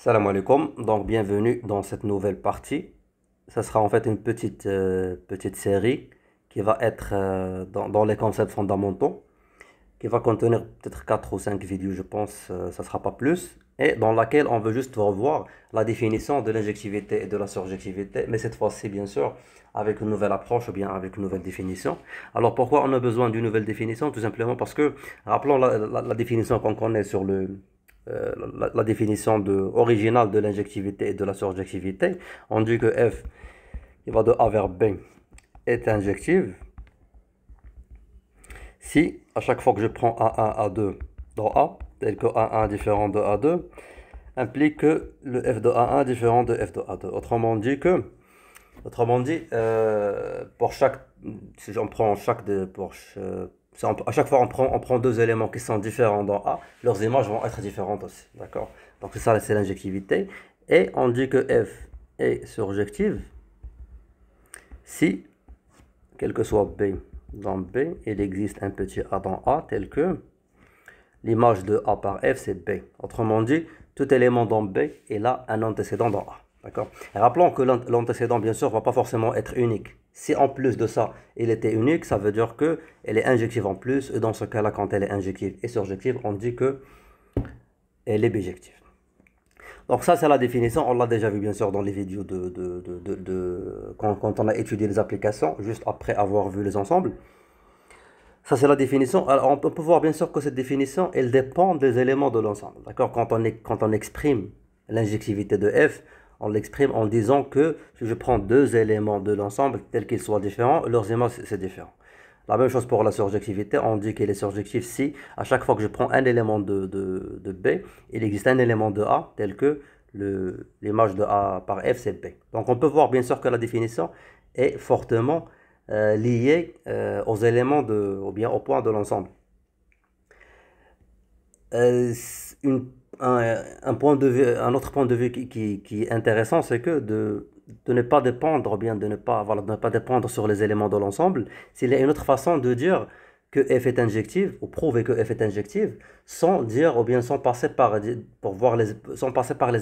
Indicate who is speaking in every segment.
Speaker 1: Salam alaikum, donc bienvenue dans cette nouvelle partie. Ça sera en fait une petite série qui va être dans les concepts fondamentaux, qui va contenir peut-être 4 ou 5 vidéos, je pense, ça sera pas plus, et dans laquelle on veut juste revoir la définition de l'injectivité et de la surjectivité, mais cette fois-ci, bien sûr, avec une nouvelle approche ou bien avec une nouvelle définition. Alors pourquoi on a besoin d'une nouvelle définition? Tout simplement parce que, rappelons la définition qu'on connaît sur la définition originale de l'injectivité et de la surjectivité. On dit que f, il va de A vers B, est injective si, à chaque fois que je prends A1, A2 dans A, tel que A1 différent de A2, implique que le f de A1 est différent de f de A2. Autrement dit, pour chaque, si on prend chaque de, pour, si à chaque fois on prend deux éléments qui sont différents dans A, leurs images vont être différentes aussi, d'accord? Donc c'est ça, c'est l'injectivité. Et on dit que f est surjective si, quel que soit B dans B, il existe un petit a dans A tel que l'image de A par F, c'est B. Autrement dit, tout élément dans B est là un antécédent dans A. D'accord? Et rappelons que l'antécédent, bien sûr, ne va pas forcément être unique. Si en plus de ça, il était unique, ça veut dire qu'elle est injective en plus. Et dans ce cas-là, quand elle est injective et surjective, on dit qu'elle est bijective. Donc ça, c'est la définition. On l'a déjà vu, bien sûr, dans les vidéos quand on a étudié les applications, juste après avoir vu les ensembles. Ça, c'est la définition. Alors, on peut voir bien sûr que cette définition, elle dépend des éléments de l'ensemble. D'accord? Quand on exprime l'injectivité de f, on l'exprime en disant que si je prends deux éléments de l'ensemble, tels qu'ils soient différents, leurs images, c'est différent. La même chose pour la surjectivité, on dit qu'elle est surjective si, à chaque fois que je prends un élément de B, il existe un élément de A, tel que l'image de A par F, c'est B. Donc, on peut voir bien sûr que la définition est fortement lié aux éléments ou bien au point de l'ensemble. Euh, une- un autre point de vue qui est intéressant, c'est que de ne pas dépendre, ou bien voilà, de ne pas dépendre sur les éléments de l'ensemble, s'il y a une autre façon de dire que f est injective, ou prouver que f est injective, sans dire, ou bien sans passer par les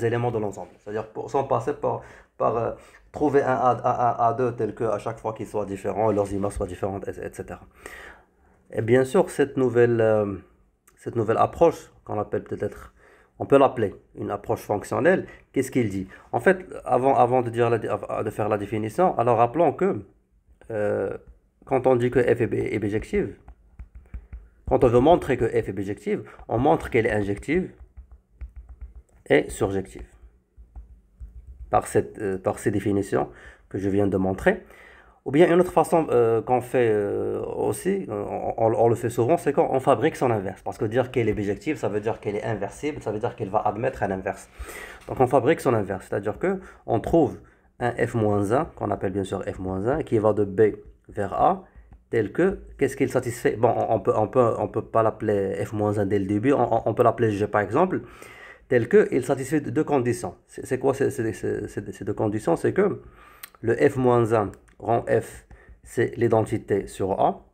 Speaker 1: éléments de l'ensemble. C'est-à-dire sans passer par trouver un A2 tel que à chaque fois qu'ils soient différents, leurs images soient différentes, etc. Et bien sûr, cette nouvelle approche, qu'on appelle peut-être, on peut l'appeler une approche fonctionnelle, qu'est-ce qu'il dit? En fait, avant de faire la définition, alors rappelons que euh, quand on dit que f est bijective, quand on veut montrer que f est bijective, on montre qu'elle est injective et surjective par ces définitions que je viens de montrer. Ou bien une autre façon qu'on fait aussi, on le fait souvent, c'est qu'on fabrique son inverse. Parce que dire qu'elle est bijective, ça veut dire qu'elle est inversible, ça veut dire qu'elle va admettre un inverse. Donc on fabrique son inverse, c'est-à-dire que on trouve un f-1, qu'on appelle bien sûr f-1, qui va de B vers A, tel que, qu'est-ce qu'il satisfait? Bon, on peut pas l'appeler f-1 dès le début, on peut l'appeler G par exemple, tel que il satisfait deux conditions. C'est quoi ces deux conditions? C'est que le f-1 rang F, c'est l'identité sur A.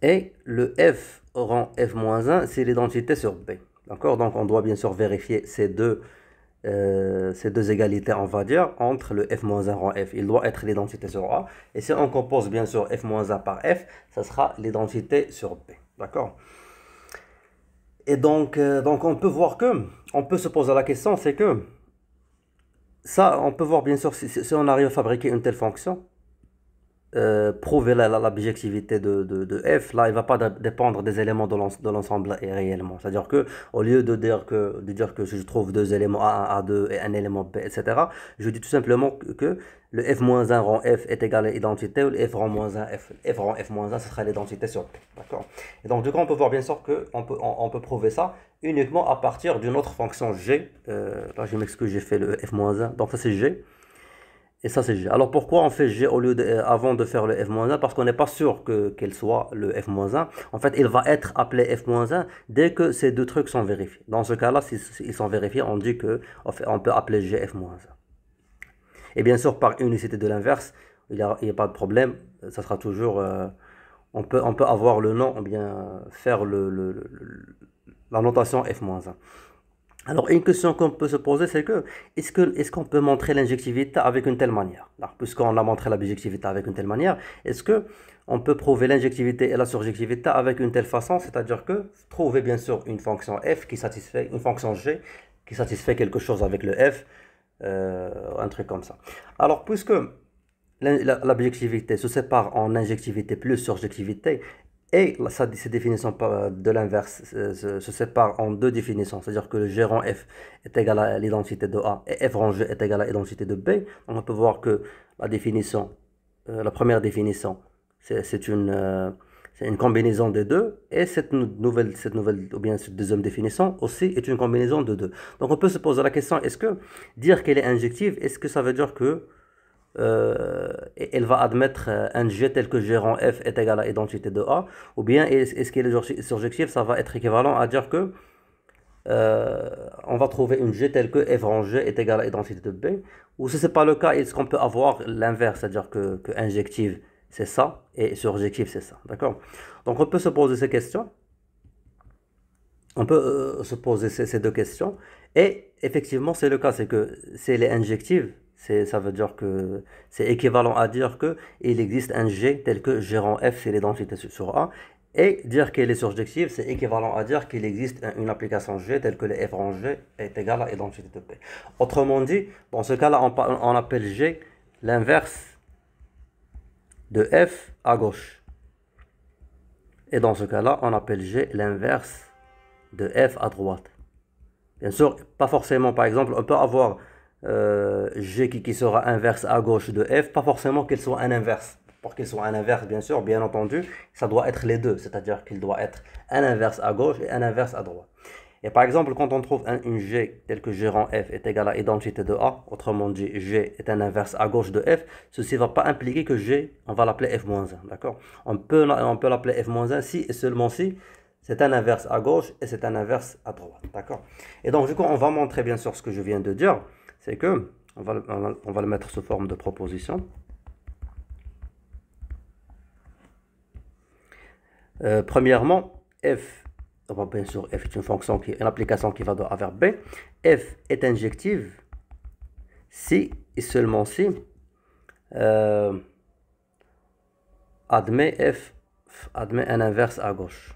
Speaker 1: Et le F rang F-1, c'est l'identité sur B. D'accord? Donc on doit bien sûr vérifier ces deux égalités, on va dire, entre le F-1 rang F. Il doit être l'identité sur A. Et si on compose bien sûr F-1 par F, ça sera l'identité sur B. D'accord? Et donc on peut voir que, on peut se poser la question, c'est que ça, on peut voir bien sûr si on arrive à fabriquer une telle fonction, prouver la bijectivité de f, là, il ne va pas dépendre des éléments de l'ensemble réellement. C'est-à-dire que au lieu de dire que si je trouve deux éléments A1, A2 et un élément B, etc., je dis tout simplement que le f-1 rang f est égal à l'identité, ou le f rang -1, f rang f-1, ce sera l'identité sur B. D'accord? Et donc, du coup, on peut voir bien sûr on peut prouver ça uniquement à partir d'une autre fonction g. Là, je m'excuse, j'ai fait le f-1, donc ça c'est g. Et ça, c'est G. Alors pourquoi on fait G avant de faire le F-1? Parce qu'on n'est pas sûr qu'elle soit le F-1. En fait, il va être appelé F-1 dès que ces deux trucs sont vérifiés. Dans ce cas-là, s'ils sont vérifiés, on dit on peut appeler G F-1. Et bien sûr, par unicité de l'inverse, il n'y a pas de problème. Ça sera toujours... on peut avoir le nom, ou bien faire la notation F-1. Alors, une question qu'on peut se poser, c'est que est-ce qu'on peut montrer l'injectivité avec une telle manière? Alors, puisqu'on a montré la bijectivité avec une telle manière, est-ce que on peut prouver l'injectivité et la surjectivité avec une telle façon? C'est-à-dire que trouver bien sûr une fonction f qui satisfait, une fonction g qui satisfait quelque chose avec le f, un truc comme ça. Alors, puisque la bijectivité se sépare en injectivité plus surjectivité, et ces définitions de l'inverse se séparent en deux définitions, c'est-à-dire que le gérant f est égal à l'identité de A et f rangé est égal à l'identité de B. Donc on peut voir que la définition, la première définition, c'est une combinaison des deux, et cette nouvelle, ou bien cette deuxième définition aussi est une combinaison de deux. Donc on peut se poser la question, est-ce que dire qu'elle est injective, est-ce que ça veut dire que elle va admettre un G tel que G rang F est égal à identité de A, ou bien est-ce qu'elle est surjective, ça va être équivalent à dire que on va trouver une G telle que F rang G est égal à identité de B, ou si ce n'est pas le cas, est-ce qu'on peut avoir l'inverse, c'est-à-dire que injective c'est ça, et surjective c'est ça, d'accord? Donc on peut se poser ces questions, on peut se poser ces deux questions, et effectivement c'est le cas, c'est que si elle est injective, ça veut dire que c'est équivalent à dire que il existe un G tel que G rang F, c'est l'identité sur A, et dire qu'elle est surjective, c'est équivalent à dire qu'il existe une application G telle que le F rang G est égal à l'identité de P. Autrement dit, dans ce cas-là, on appelle G l'inverse de F à gauche. Et dans ce cas-là, on appelle G l'inverse de F à droite. Bien sûr, pas forcément, par exemple, on peut avoir G qui sera inverse à gauche de F, pas forcément qu'il soit un inverse. Pour qu'il soit un inverse, bien sûr, bien entendu, ça doit être les deux, c'est-à-dire qu'il doit être un inverse à gauche et un inverse à droite. Et par exemple, quand on trouve une G telle que G rang F est égal à identité de A, autrement dit, G est un inverse à gauche de F, ceci ne va pas impliquer que G, on va l'appeler F-1, d'accord? On peut l'appeler F-1 si et seulement si c'est un inverse à gauche et c'est un inverse à droite, d'accord? Et donc, du coup, on va montrer bien sûr ce que je viens de dire, c'est que, on va le mettre sous forme de proposition. Premièrement, f, bien sûr, f est une fonction une application qui va de A vers B. F est injective si et seulement si f admet un inverse à gauche.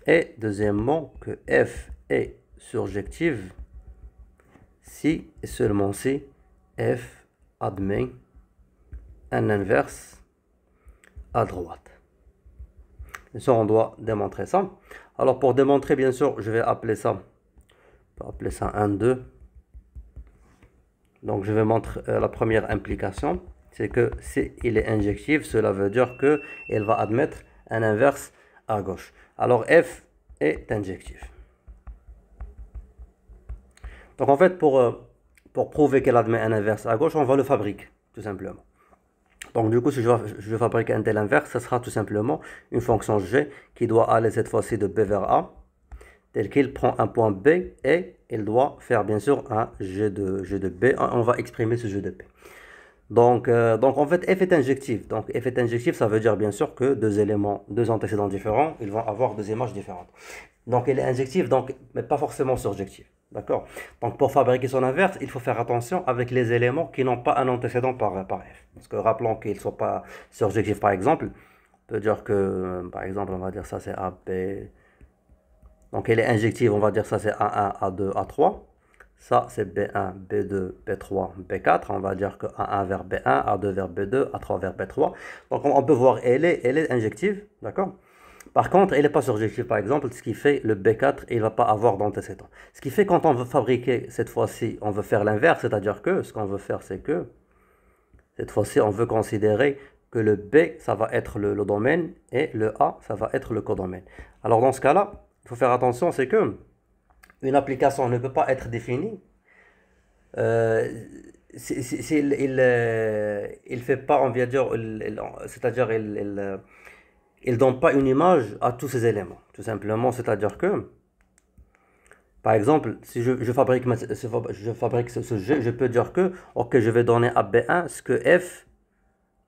Speaker 1: Et deuxièmement, que f est surjective si et seulement si f admet un inverse à droite. Bien sûr, on doit démontrer ça. Alors, pour démontrer, bien sûr, je vais appeler ça, on peut appeler ça 1, 2. Donc, je vais montrer la première implication, c'est que si il est injectif, cela veut dire qu'il va admettre un inverse à gauche. Alors, f est injectif. Donc, en fait, pour prouver qu'elle admet un inverse à gauche, on va le fabriquer, tout simplement. Donc du coup, si je vais fabriquer un tel inverse, ce sera tout simplement une fonction g qui doit aller cette fois-ci de B vers A, tel qu'il prend un point B et il doit faire bien sûr un g de B. On va exprimer ce g de B. Donc en fait, f est injectif. Donc f est injectif, ça veut dire bien sûr que deux antécédents différents, ils vont avoir deux images différentes. Donc elle est injective, donc, mais pas forcément surjective. D'accord? Donc pour fabriquer son inverse, il faut faire attention avec les éléments qui n'ont pas un antécédent par f. Parce que rappelons qu'ils ne soient pas surjectifs par exemple. On peut dire que, par exemple, on va dire ça c'est AB. Donc elle est injective, on va dire ça c'est A1, A2, A3. Ça c'est B1, B2, B3, B4. On va dire que A1 vers B1, A2 vers B2, A3 vers B3. Donc on peut voir elle est injective, d'accord? Par contre, elle n'est pas surjective, par exemple, ce qui fait le B4, il ne va pas avoir d'antécédent. Ce qui fait quand on veut fabriquer, cette fois-ci, on veut faire l'inverse, c'est-à-dire que ce qu'on veut faire, c'est que, cette fois-ci, on veut considérer que le B, ça va être le domaine, et le A, ça va être le codomaine. Alors dans ce cas-là, il faut faire attention, c'est que une application ne peut pas être définie s'il il fait pas, on va dire, c'est-à-dire il donne pas une image à tous ces éléments. Tout simplement, c'est-à-dire que, par exemple, si je fabrique, je fabrique ce G, je peux dire que, ok, je vais donner à B1 ce que F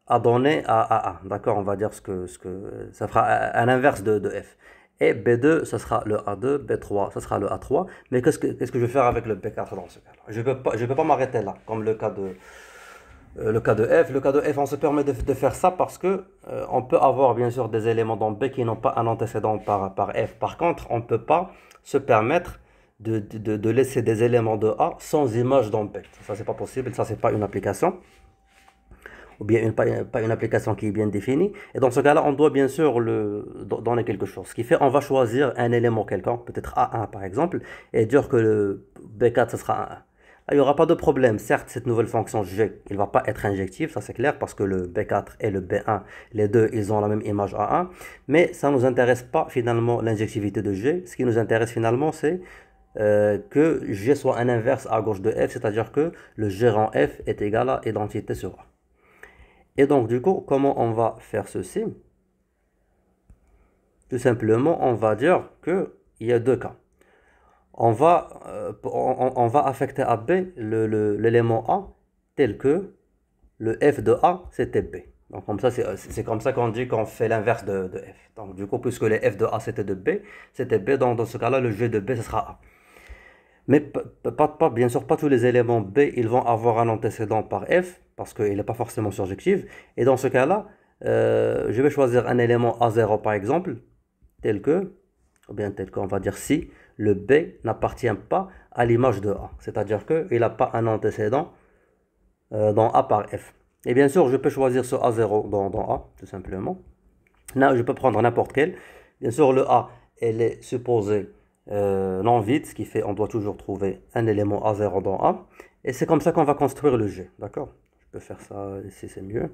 Speaker 1: a donné à A. D'accord, on va dire ça fera un inverse de F. Et B2, ce sera le A2, B3, ce sera le A3. Mais qu'est-ce que je vais faire avec le B4 dans ce cas-là? Je peux pas m'arrêter là, comme le cas de F. Le cas de F, on se permet de faire ça parce que on peut avoir bien sûr des éléments dans B qui n'ont pas un antécédent par F. Par contre, on ne peut pas se permettre de laisser des éléments de A sans image dans B. Ça, c'est pas possible. Ça, c'est pas une application. Ou bien pas une application qui est bien définie. Et dans ce cas-là, on doit bien sûr donner quelque chose. Ce qui fait, on va choisir un élément quelconque, peut-être A1 par exemple, et dire que le B4, ce sera A1. Il n'y aura pas de problème. Certes, cette nouvelle fonction G, il ne va pas être injectif, ça c'est clair, parce que le B4 et le B1, les deux, ils ont la même image A1. Mais ça ne nous intéresse pas finalement l'injectivité de G. Ce qui nous intéresse finalement, c'est que G soit un inverse à gauche de F, c'est-à-dire que le gérant F est égal à identité sur A. Et donc, du coup, comment on va faire ceci? Tout simplement, on va dire qu'il y a deux cas. On va affecter à B l'élément A tel que le F de A, c'était B. Donc, comme ça, c'est comme ça qu'on dit qu'on fait l'inverse de F. Donc, du coup, puisque le F de A, c'était de B, c'était B. Donc, dans ce cas-là, le G de B, ce sera A. Mais bien sûr, pas tous les éléments B, ils vont avoir un antécédent par F, parce qu'il n'est pas forcément surjectif. Et dans ce cas-là, je vais choisir un élément A0 par exemple, tel que, ou bien tel qu'on va dire si, le B n'appartient pas à l'image de A. C'est-à-dire qu'il n'a pas un antécédent dans A par F. Et bien sûr, je peux choisir ce A0 dans A, tout simplement. Là, je peux prendre n'importe quel. Bien sûr, le A, elle est supposée non vide, ce qui fait on doit toujours trouver un élément A0 dans A. Et c'est comme ça qu'on va construire le G. D'accord? Je peux faire ça ici, c'est mieux.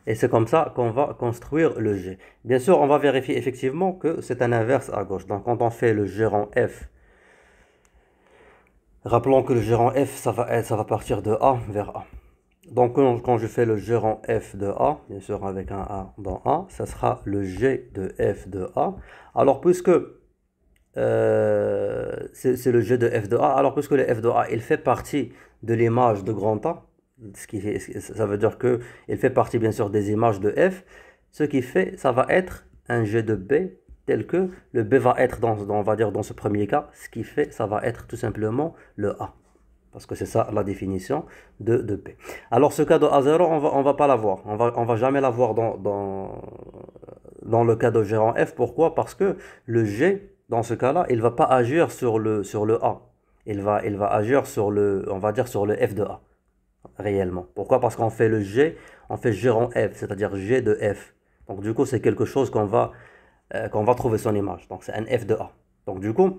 Speaker 1: Et c'est comme ça qu'on va construire le G. Bien sûr, on va vérifier effectivement que c'est un inverse à gauche. Donc, quand on fait le gérant F, rappelons que le gérant F, ça va partir de A vers A. Donc, quand je fais le gérant F de A, bien sûr avec un A dans A, ça sera le G de F de A. Alors, puisque c'est le G de F de A, alors puisque le F de A, il fait partie de l'image de grand A, ça veut dire que il fait partie bien sûr des images de F, ce qui fait, ça va être un G de B tel que le B va être on va dire dans ce premier cas, ce qui fait, ça va être tout simplement le A. Parce que c'est ça la définition de B. Alors ce cas de A0, on va pas l'avoir. On va jamais l'avoir dans le cas de gérant F. Pourquoi? Parce que le G, dans ce cas-là, il va pas agir sur le A. Il va agir on va dire sur le F de A, réellement. Pourquoi? Parce qu'on fait le G, on fait gérant F, c'est-à-dire G de F. Donc du coup, c'est quelque chose qu'on va trouver son image. Donc c'est un F de A. Donc du coup,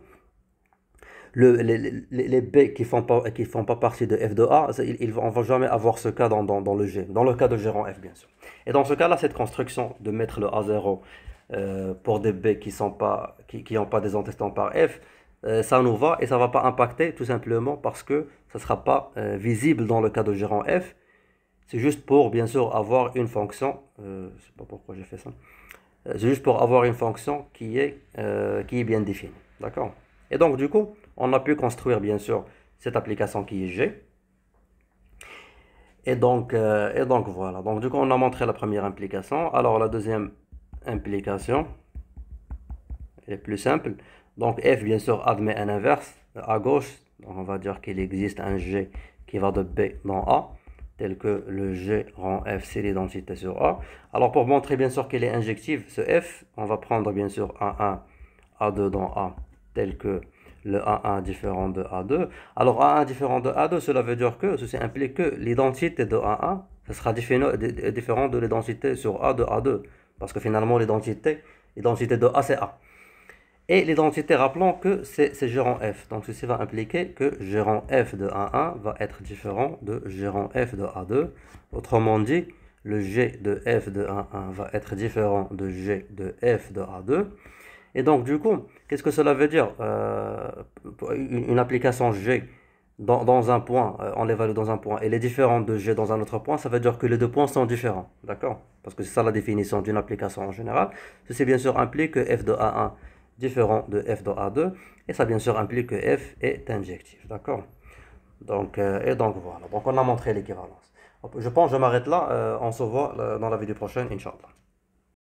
Speaker 1: les B qui font pas partie de F de A, on ne va jamais avoir ce cas dans le G, dans le cas de gérant F bien sûr. Et dans ce cas-là, cette construction de mettre le A0 pour des B qui n'ont pas des antécédents par F, ça nous va et ça ne va pas impacter tout simplement parce que ça ne sera pas visible dans le cas de gérant F. C'est juste pour bien sûr avoir une fonction, je ne sais pas pourquoi j'ai fait ça, c'est juste pour avoir une fonction qui est bien définie. D'accord? Et donc, du coup, on a pu construire, bien sûr, cette application qui est G. Et donc voilà. Donc, du coup, on a montré la première implication. Alors, la deuxième implication est plus simple. Donc, F, bien sûr, admet un inverse à gauche. Donc, on va dire qu'il existe un G qui va de B dans A, tel que le G rend F, c'est l'identité sur A. Alors, pour montrer, bien sûr, qu'il est injectif, ce F, on va prendre, bien sûr, A1, A2 dans A, tel que le A1 différent de A2. Alors A1 différent de A2, cela veut dire que ceci implique que l'identité de A1, ce sera différent de l'identité sur A de A2. Parce que finalement, l'identité de A, c'est A. Et l'identité, rappelons que c'est gérant F. Donc ceci va impliquer que gérant F de A1 va être différent de gérant F de A2. Autrement dit, le G de F de A1 va être différent de G de F de A2. Et donc, du coup, qu'est-ce que cela veut dire? Une application G dans un point, on l'évalue dans un point, elle est différente de G dans un autre point, ça veut dire que les deux points sont différents. D'accord? Parce que c'est ça la définition d'une application en général. Ceci, bien sûr, implique que F de A1 différent de F de A2. Et ça, bien sûr, implique que F est injectif. D'accord? Et donc, voilà. Donc, on a montré l'équivalence. Je pense que je m'arrête là. On se voit dans la vidéo prochaine, Inch'Allah.